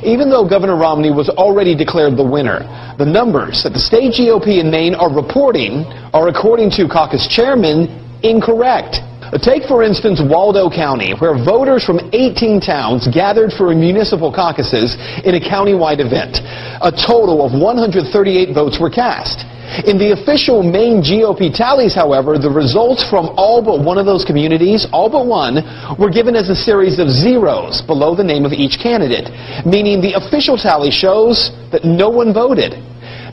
Even though Governor Romney was already declared the winner, the numbers that the state GOP in Maine are reporting are, according to caucus chairman, incorrect. Take, for instance, Waldo County, where voters from 18 towns gathered for municipal caucuses in a countywide event. A total of 138 votes were cast. In the official Maine GOP tallies, however, the results from all but one of those communities, all but one, were given as a series of zeros below the name of each candidate, meaning the official tally shows that no one voted.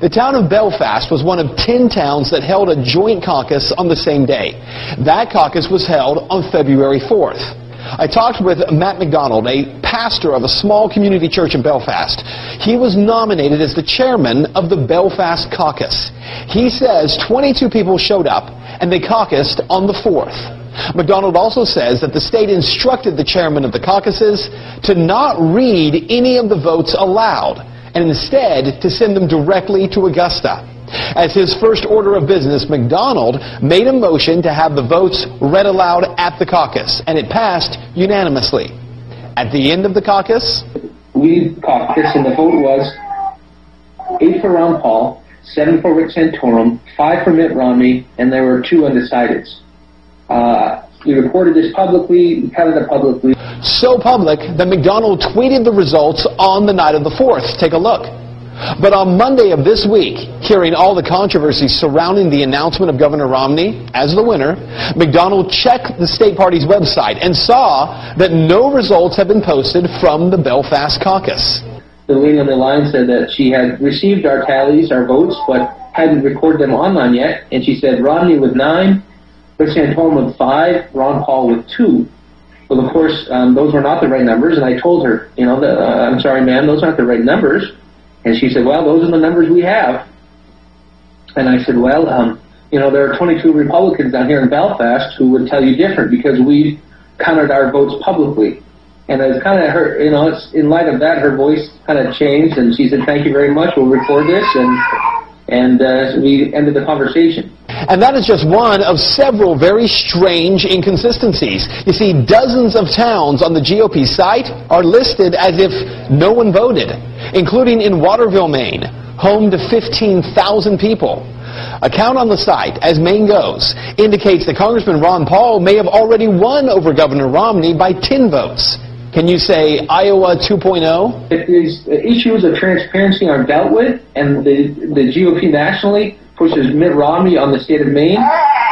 The town of Belfast was one of 10 towns that held a joint caucus on the same day. That caucus was held on February 4th. I talked with Matt McDonald, a pastor of a small community church in Belfast. He was nominated as the chairman of the Belfast caucus. He says 22 people showed up and they caucused on the 4th. McDonald also says that the state instructed the chairman of the caucuses to not read any of the votes aloud, and instead to send them directly to Augusta. As his first order of business, McDonald made a motion to have the votes read aloud at the caucus, and it passed unanimously. At the end of the caucus, we caucused, and the vote was 8 for Ron Paul, 7 for Rick Santorum, 5 for Mitt Romney, and there were 2 undecideds. We reported this publicly, we covered it publicly. So public that McDonald tweeted the results on the night of the 4th. Take a look. But on Monday of this week, hearing all the controversy surrounding the announcement of Governor Romney as the winner, McDonald checked the state party's website and saw that no results have been posted from the Belfast caucus. The lady on the line said that she had received our tallies, our votes, but hadn't recorded them online yet, and she said Romney with 9, Rick Santorum with 5, Ron Paul with 2. Well, of course, those were not the right numbers, and I told her, I'm sorry, ma'am, those aren't the right numbers. And she said, well, those are the numbers we have. And I said, well, there are 22 Republicans down here in Belfast who would tell you different because we counted our votes publicly. And it's kind of her, in light of that, her voice kind of changed, and she said, thank you very much, we'll record this, and we ended the conversation. And that is just one of several very strange inconsistencies. You see, dozens of towns on the GOP site are listed as if no one voted, including in Waterville, Maine, home to 15,000 people. A count on the site, as Maine goes, indicates that Congressman Ron Paul may have already won over Governor Romney by 10 votes. Can you say Iowa 2.0? If these issues of transparency are dealt with, and the GOP nationally pushes Mitt Romney on the state of Maine,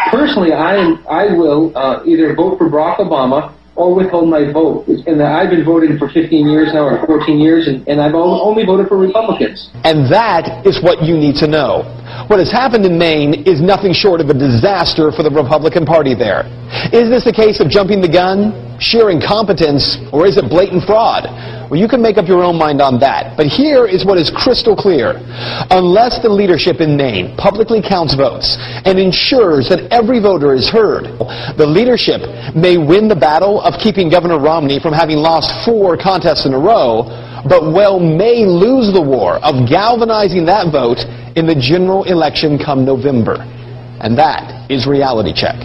personally, I will either vote for Barack Obama or withhold my vote. And I've been voting for 15 years now, or 14 years, and I've only voted for Republicans. And that is what you need to know. What has happened in Maine is nothing short of a disaster for the Republican Party there. Is this a case of jumping the gun, sheer incompetence, or is it blatant fraud? Well, you can make up your own mind on that. But here is what is crystal clear. Unless the leadership in Maine publicly counts votes and ensures that every voter is heard, the leadership may win the battle of keeping Governor Romney from having lost 4 contests in a row, but may lose the war of galvanizing that vote in the general election come November. And that is Reality Check.